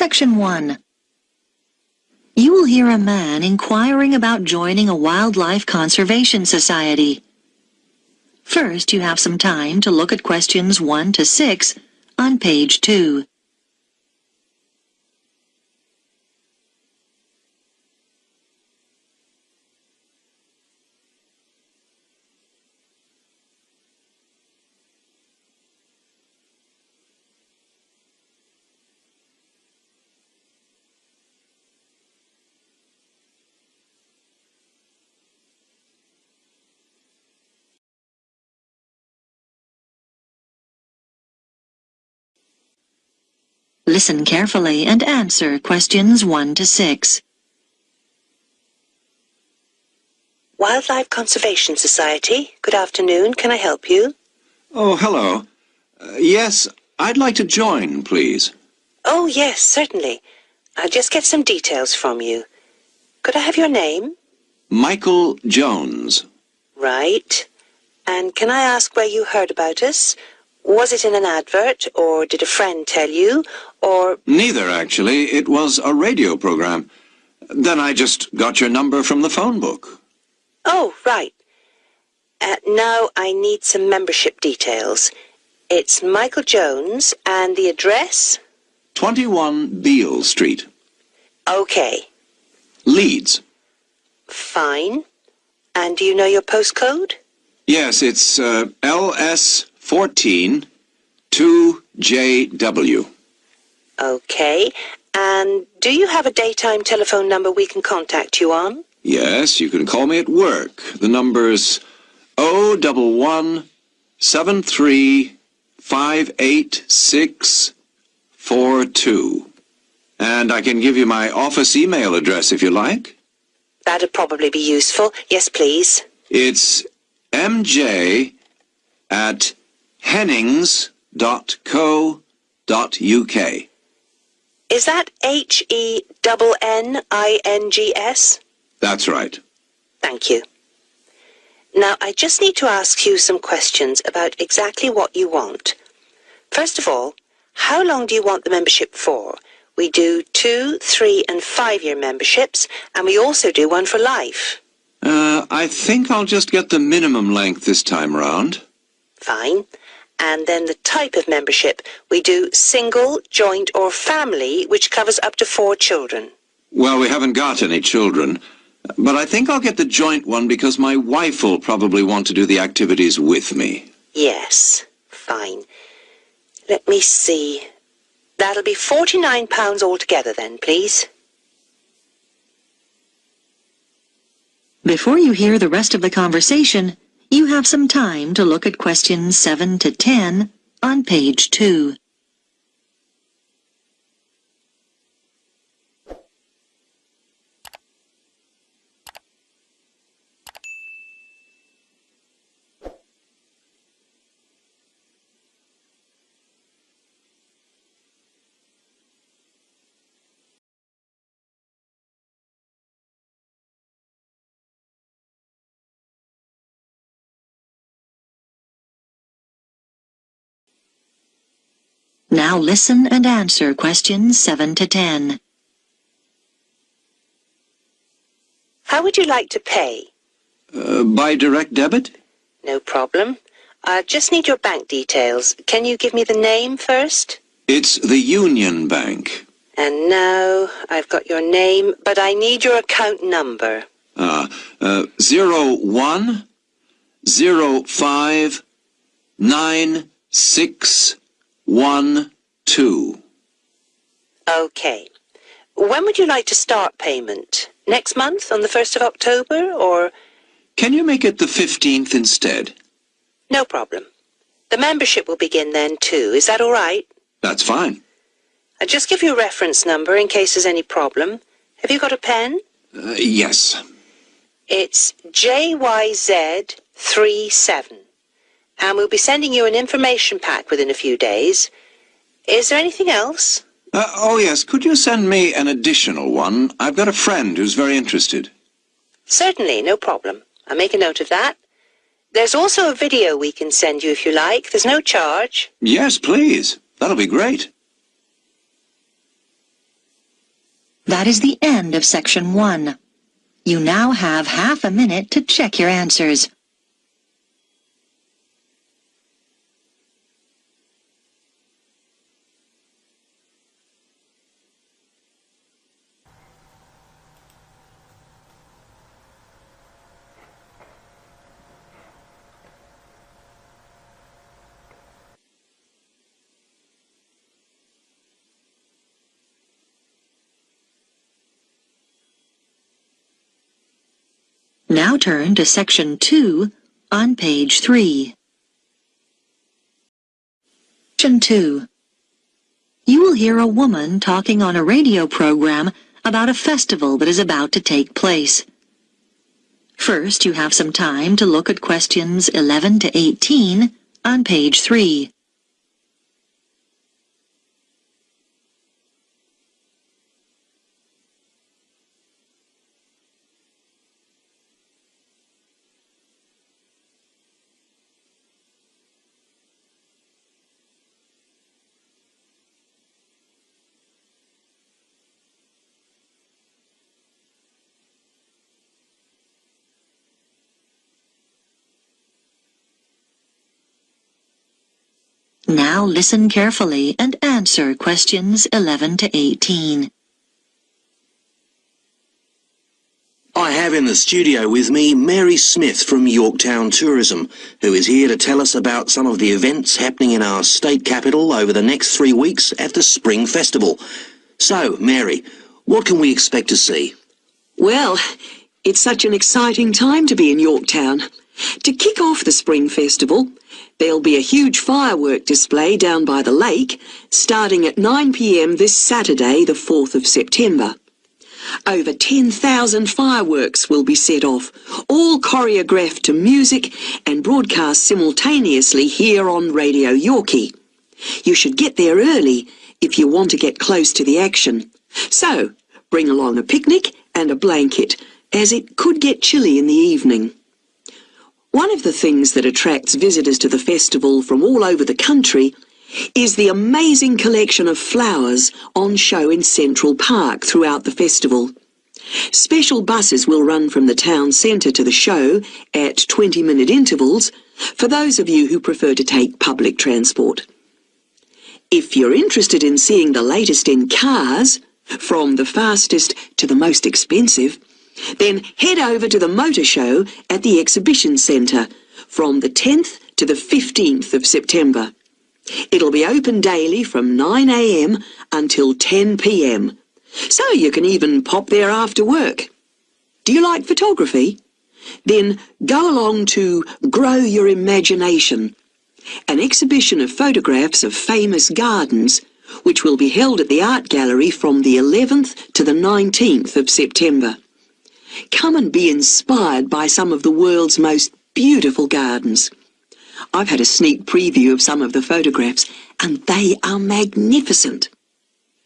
Section 1. You will hear a man inquiring about joining a wildlife conservation society. First, you have some time to look at questions 1 to 6 on page 2. Listen carefully and answer questions 1 to 6. Wildlife Conservation Society. Good afternoon. Can I help you? Oh, hello. Yes, I'd like to join, please. Oh, yes, certainly. I'll just get some details from you. Could I have your name? Michael Jones. Right. And can I ask where you heard about us? Was it in an advert, or did a friend tell you, or... Neither, actually. It was a radio program. Then I just got your number from the phone book. Oh, right. Now I need some membership details. It's Michael Jones, and the address? 21 Beale Street. Okay. Leeds. Fine. And do you know your postcode? Yes, it's LS 14 2JW. Okay. And do you have a daytime telephone number we can contact you on? Yes, you can call me at work. The number's 011 73 58642. And I can give you my office email address if you like. That'd probably be useful. Yes, please. It's mj@hennings.co.uk. Is that HENNINGS? That's right. Thank you. Now, I just need to ask you some questions about exactly what you want. First of all, how long do you want the membership for? We do 2-, 3-, and 5-year memberships, and we also do one for life. I think I'll just get the minimum length this time round. Fine. And then the type of membership. We do single, joint, or family, which covers up to 4 children. Well, we haven't got any children, but I think I'll get the joint one because my wife will probably want to do the activities with me. Yes. Fine. Let me see. That'll be £49 altogether then, please. Before you hear the rest of the conversation, you have some time to look at questions 7 to 10 on page 2. Now listen and answer questions 7 to 10. How would you like to pay? By direct debit? No problem. I just need your bank details. Can you give me the name first? It's the Union Bank. And now I've got your name, but I need your account number. 01 05 96 12. Okay. When would you like to start payment? Next month, on the 1st of October, or... Can you make it the 15th instead? No problem. The membership will begin then too. Is that all right? That's fine. I'll just give you a reference number in case there's any problem. Have you got a pen? Yes. It's JYZ37. And we'll be sending you an information pack within a few days. Is there anything else? Oh, yes. Could you send me an additional one? I've got a friend who's very interested. Certainly, no problem. I'll make a note of that. There's also a video we can send you if you like. There's no charge. Yes, please. That'll be great. That is the end of section 1. You now have half a minute to check your answers. Now turn to section 2 on page 3. Section 2. You will hear a woman talking on a radio program about a festival that is about to take place. First, you have some time to look at questions 11 to 18 on page 3. Now listen carefully and answer questions 11 to 18. I have in the studio with me Mary Smith from Yorktown Tourism, who is here to tell us about some of the events happening in our state capital over the next 3 weeks at the Spring Festival. So, Mary, what can we expect to see? Well, it's such an exciting time to be in Yorktown. To kick off the Spring Festival, there'll be a huge firework display down by the lake, starting at 9 p.m. this Saturday, the 4th of September. Over 10,000 fireworks will be set off, all choreographed to music and broadcast simultaneously here on Radio Yorkie. You should get there early if you want to get close to the action. So, bring along a picnic and a blanket, as it could get chilly in the evening. One of the things that attracts visitors to the festival from all over the country is the amazing collection of flowers on show in Central Park throughout the festival. Special buses will run from the town centre to the show at 20-minute intervals for those of you who prefer to take public transport. If you're interested in seeing the latest in cars, from the fastest to the most expensive, then head over to the motor show at the exhibition centre from the 10th to the 15th of September. It'll be open daily from 9 a.m. until 10 p.m. So you can even pop there after work. Do you like photography? Then go along to Grow Your Imagination, an exhibition of photographs of famous gardens, which will be held at the Art Gallery from the 11th to the 19th of September. Come and be inspired by some of the world's most beautiful gardens. I've had a sneak preview of some of the photographs, and they are magnificent.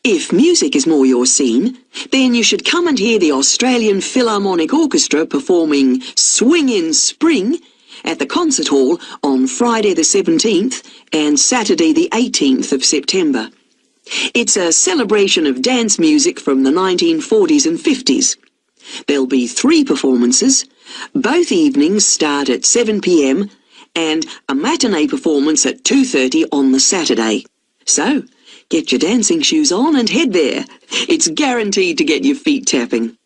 If music is more your scene, then you should come and hear the Australian Philharmonic Orchestra performing Swing in Spring at the Concert Hall on Friday the 17th and Saturday the 18th of September. It's a celebration of dance music from the 1940s and 50s. There'll be 3 performances. Both evenings start at 7 p.m. and a matinee performance at 2:30 on the Saturday. So, get your dancing shoes on and head there. It's guaranteed to get your feet tapping.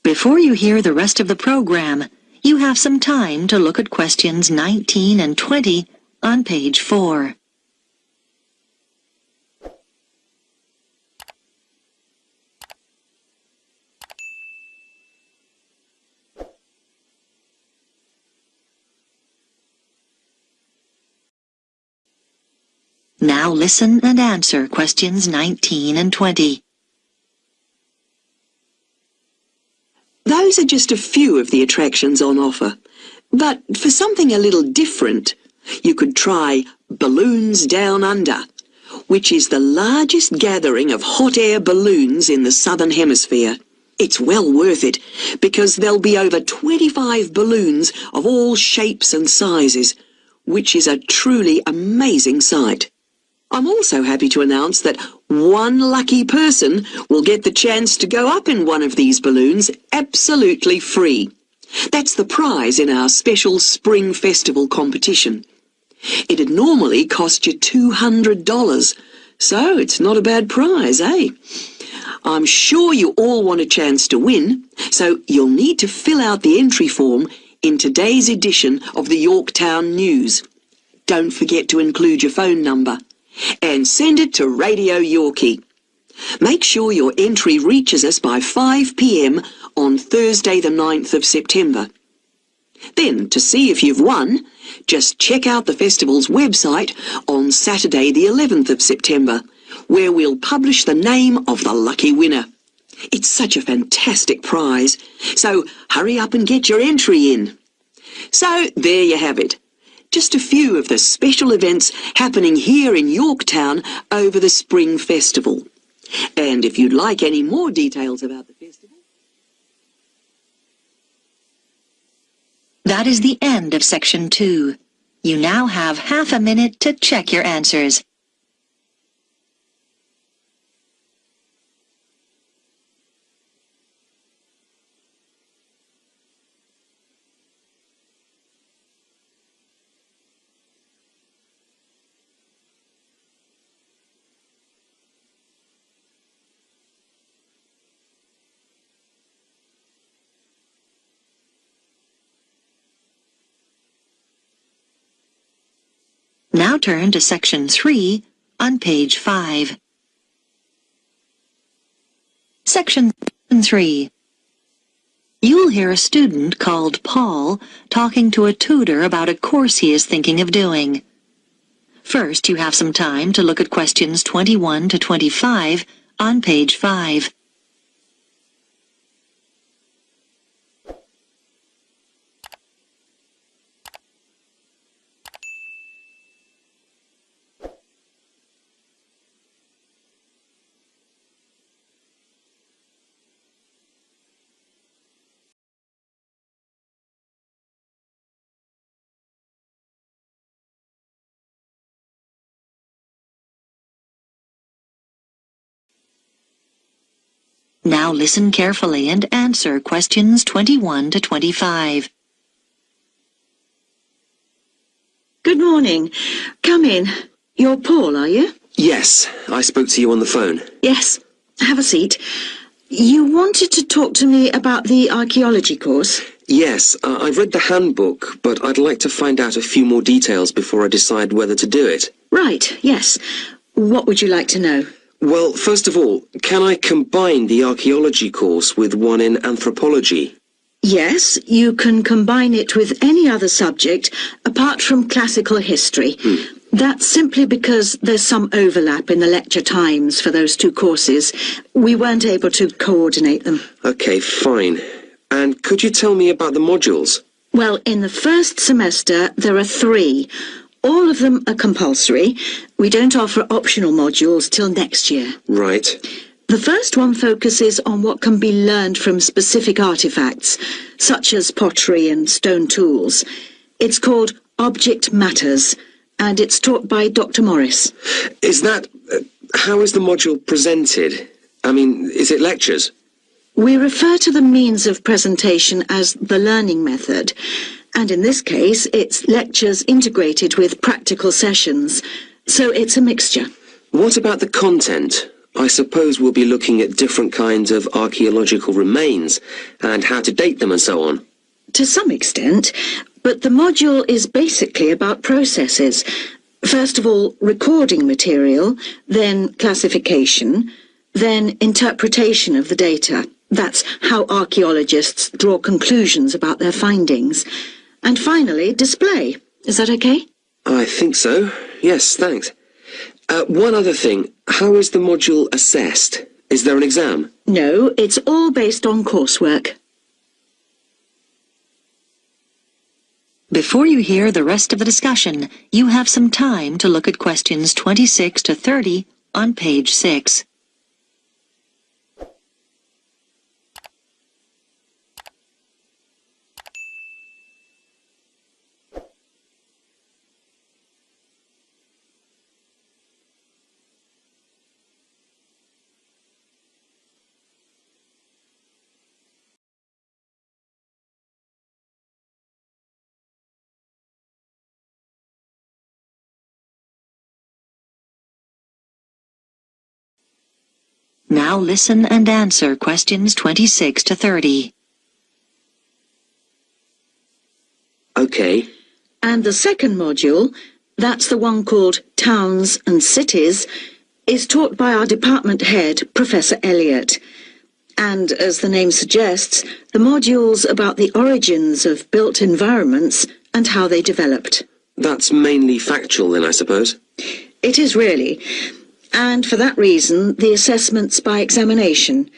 Before you hear the rest of the program, you have some time to look at questions 19 and 20 on page 4. Now listen and answer questions 19 and 20. Those are just a few of the attractions on offer. But for something a little different, you could try Balloons Down Under, which is the largest gathering of hot air balloons in the Southern Hemisphere. It's well worth it, because there'll be over 25 balloons of all shapes and sizes, which is a truly amazing sight. I'm also happy to announce that one lucky person will get the chance to go up in one of these balloons absolutely free. That's the prize in our special Spring Festival competition. It'd normally cost you $200, so it's not a bad prize, eh? I'm sure you all want a chance to win, so you'll need to fill out the entry form in today's edition of the Yorktown News. Don't forget to include your phone number. And send it to Radio Yorkie. Make sure your entry reaches us by 5 p.m. on Thursday the 9th of September. Then, to see if you've won, just check out the festival's website on Saturday the 11th of September, where we'll publish the name of the lucky winner. It's such a fantastic prize, so hurry up and get your entry in. So, there you have it. Just a few of the special events happening here in Yorktown over the Spring Festival. And if you'd like any more details about the festival... That is the end of Section 2. You now have half a minute to check your answers. Now turn to Section 3 on page 5. Section 3. You'll hear a student called Paul talking to a tutor about a course he is thinking of doing. First, you have some time to look at questions 21 to 25 on page 5. Now listen carefully and answer questions 21 to 25. Good morning. Come in. You're Paul, are you? Yes, I spoke to you on the phone. Yes. Have a seat. You wanted to talk to me about the archaeology course? Yes, I've read the handbook, but I'd like to find out a few more details before I decide whether to do it. Right, yes. What would you like to know? Well, first of all, can I combine the archaeology course with one in anthropology? Yes, you can combine it with any other subject apart from classical history. That's simply because there's some overlap in the lecture times for those two courses. We weren't able to coordinate them. Okay, fine. And could you tell me about the modules? Well, in the first semester, there are 3. All of them are compulsory. We don't offer optional modules till next year. Right. The first one focuses on what can be learned from specific artifacts, such as pottery and stone tools. It's called Object Matters, and it's taught by Dr. Morris. Is that... how is the module presented? I mean, is it lectures? We refer to the means of presentation as the learning method, and in this case, it's lectures integrated with practical sessions, so it's a mixture. What about the content? I suppose we'll be looking at different kinds of archaeological remains and how to date them and so on. To some extent, but the module is basically about processes. First of all, recording material, then classification, then interpretation of the data. That's how archaeologists draw conclusions about their findings. And finally, display. Is that okay? I think so. Yes, thanks. One other thing. How is the module assessed? Is there an exam? No, it's all based on coursework. Before you hear the rest of the discussion, you have some time to look at questions 26 to 30 on page 6. Now listen and answer questions 26 to 30. Okay. And the second module, that's the one called Towns and Cities, is taught by our department head, Professor Elliott. And, as the name suggests, the module's about the origins of built environments and how they developed. That's mainly factual then, I suppose. It is really. And for that reason, the assessment's by examination.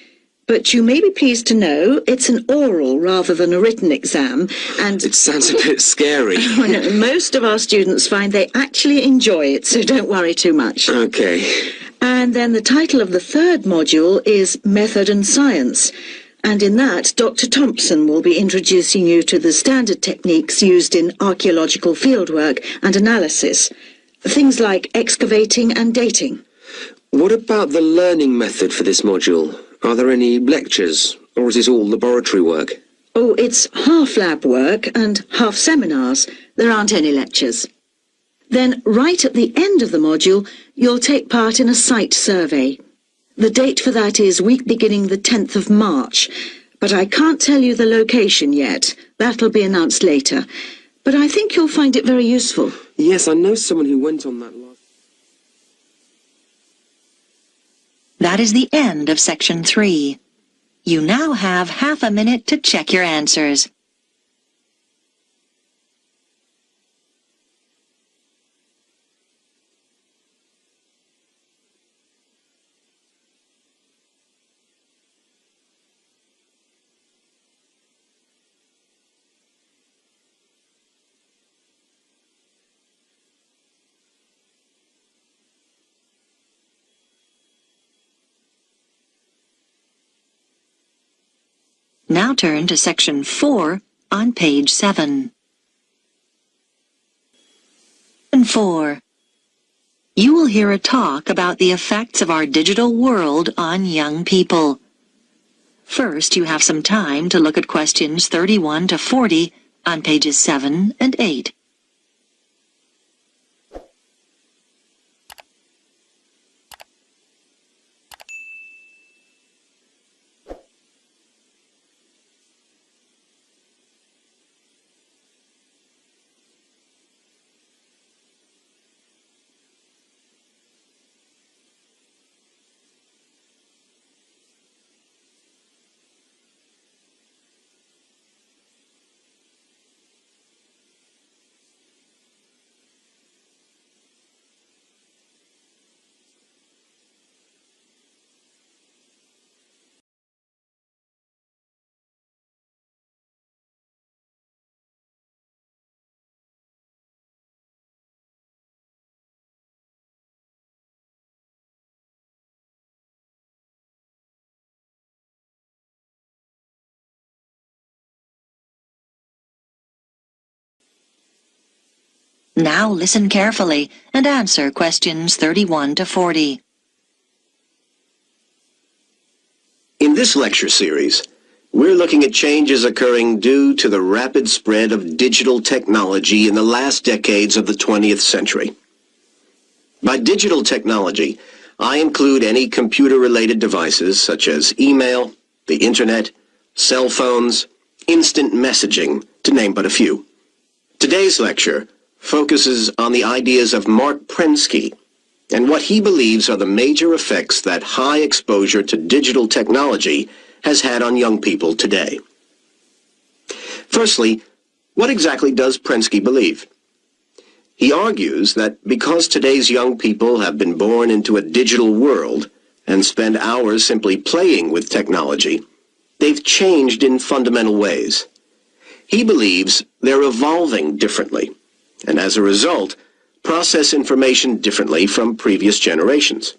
But you may be pleased to know it's an oral rather than a written exam, and... It sounds a bit scary. Oh, no, most of our students find they actually enjoy it, so don't worry too much. Okay. And then the title of the third module is Method and Science. And in that, Dr. Thompson will be introducing you to the standard techniques used in archaeological fieldwork and analysis. Things like excavating and dating. What about the learning method for this module? Are there any lectures, or is it all laboratory work? Oh, it's half lab work and half seminars. There aren't any lectures. Then, right at the end of the module, you'll take part in a site survey. The date for that is week beginning the 10th of March, but I can't tell you the location yet. That'll be announced later. But I think you'll find it very useful. Yes, I know someone who went on that last... That is the end of section 3. You now have half a minute to check your answers. Now turn to section 4 on page 7. Section 4. You will hear a talk about the effects of our digital world on young people. First, you have some time to look at questions 31 to 40 on pages 7 and 8. Now listen carefully and answer questions 31 to 40. In this lecture series, we're looking at changes occurring due to the rapid spread of digital technology in the last decades of the 20th century. By digital technology, I include any computer-related devices such as email, the internet, cell phones, instant messaging, to name but a few. Today's lecture focuses on the ideas of Mark Prensky and what he believes are the major effects that high exposure to digital technology has had on young people today. Firstly, what exactly does Prensky believe? He argues that because today's young people have been born into a digital world and spend hours simply playing with technology, they've changed in fundamental ways. He believes they're evolving differently, and as a result, process information differently from previous generations.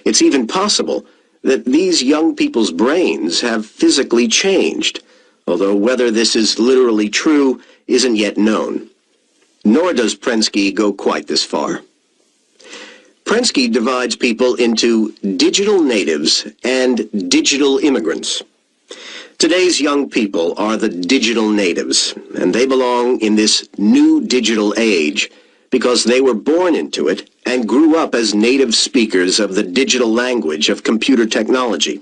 It's even possible that these young people's brains have physically changed, although whether this is literally true isn't yet known. Nor does Prensky go quite this far. Prensky divides people into digital natives and digital immigrants. Today's young people are the digital natives, and they belong in this new digital age because they were born into it and grew up as native speakers of the digital language of computer technology,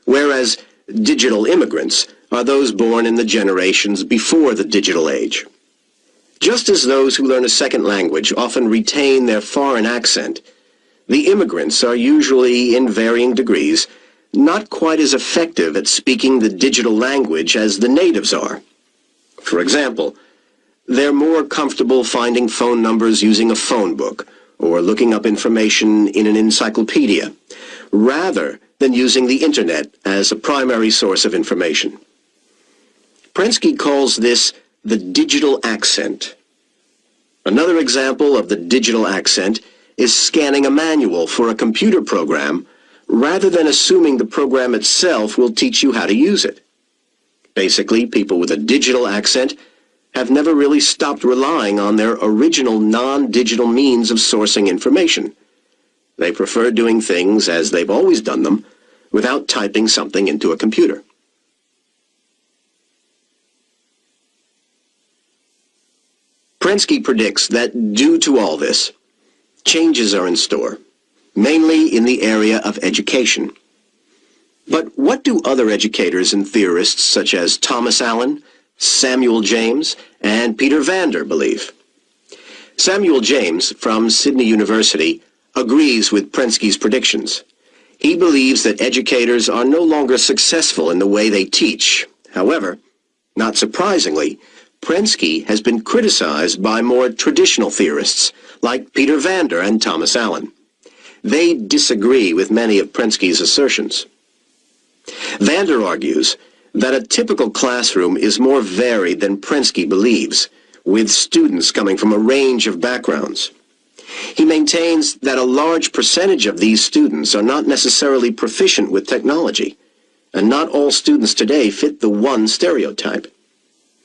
whereas digital immigrants are those born in the generations before the digital age. Just as those who learn a second language often retain their foreign accent, the immigrants are usually, in varying degrees, not quite as effective at speaking the digital language as the natives are. For example, they're more comfortable finding phone numbers using a phone book or looking up information in an encyclopedia, rather than using the internet as a primary source of information. Prensky calls this the digital accent. Another example of the digital accent is scanning a manual for a computer program rather than assuming the program itself will teach you how to use it. Basically, people with a digital accent have never really stopped relying on their original non-digital means of sourcing information. They prefer doing things as they've always done them, without typing something into a computer. Prensky predicts that due to all this, changes are in store, mainly in the area of education. But what do other educators and theorists such as Thomas Allen, Samuel James, and Peter Vander believe? Samuel James, from Sydney University, agrees with Prensky's predictions. He believes that educators are no longer successful in the way they teach. However, not surprisingly, Prensky has been criticized by more traditional theorists, like Peter Vander and Thomas Allen. They disagree with many of Prensky's assertions. Vander argues that a typical classroom is more varied than Prensky believes, with students coming from a range of backgrounds. He maintains that a large percentage of these students are not necessarily proficient with technology, and not all students today fit the one stereotype.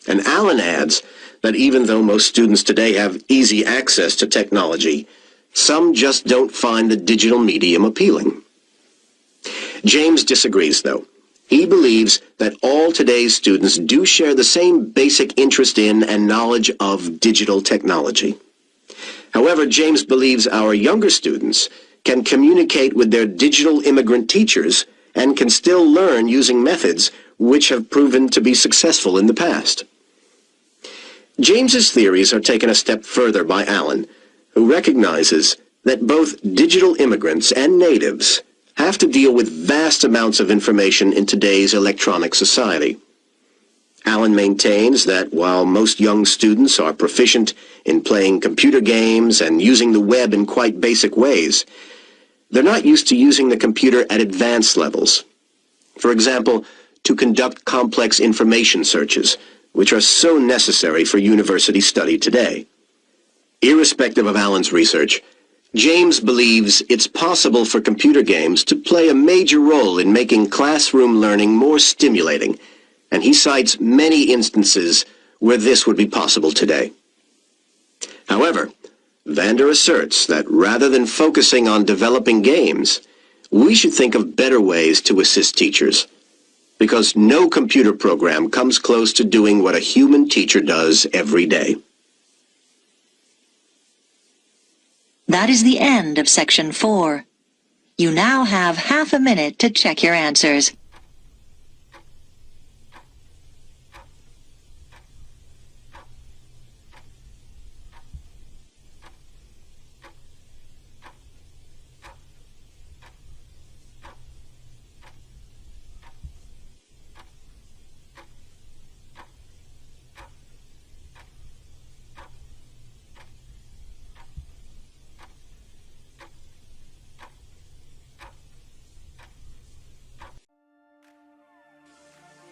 And Allen adds that even though most students today have easy access to technology, some just don't find the digital medium appealing. James disagrees, though. He believes that all today's students do share the same basic interest in and knowledge of digital technology. However, James believes our younger students can communicate with their digital immigrant teachers and can still learn using methods which have proven to be successful in the past. James's theories are taken a step further by Allen, who recognizes that both digital immigrants and natives have to deal with vast amounts of information in today's electronic society. Allen maintains that while most young students are proficient in playing computer games and using the web in quite basic ways, they're not used to using the computer at advanced levels. For example, to conduct complex information searches, which are so necessary for university study today. Irrespective of Allen's research, James believes it's possible for computer games to play a major role in making classroom learning more stimulating, and he cites many instances where this would be possible today. However, Vander asserts that rather than focusing on developing games, we should think of better ways to assist teachers, because no computer program comes close to doing what a human teacher does every day. That is the end of Section 4. You now have half a minute to check your answers.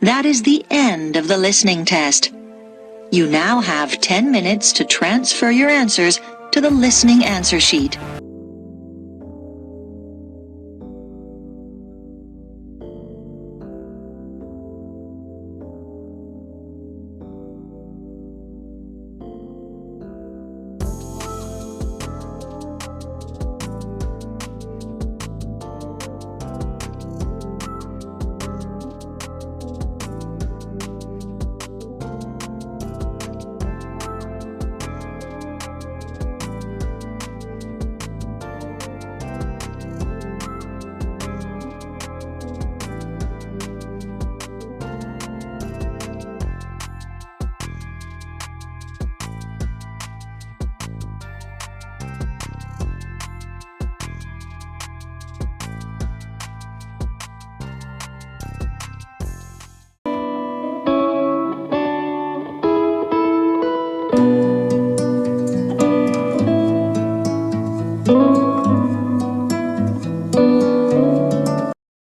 That is the end of the listening test. You now have 10 minutes to transfer your answers to the listening answer sheet.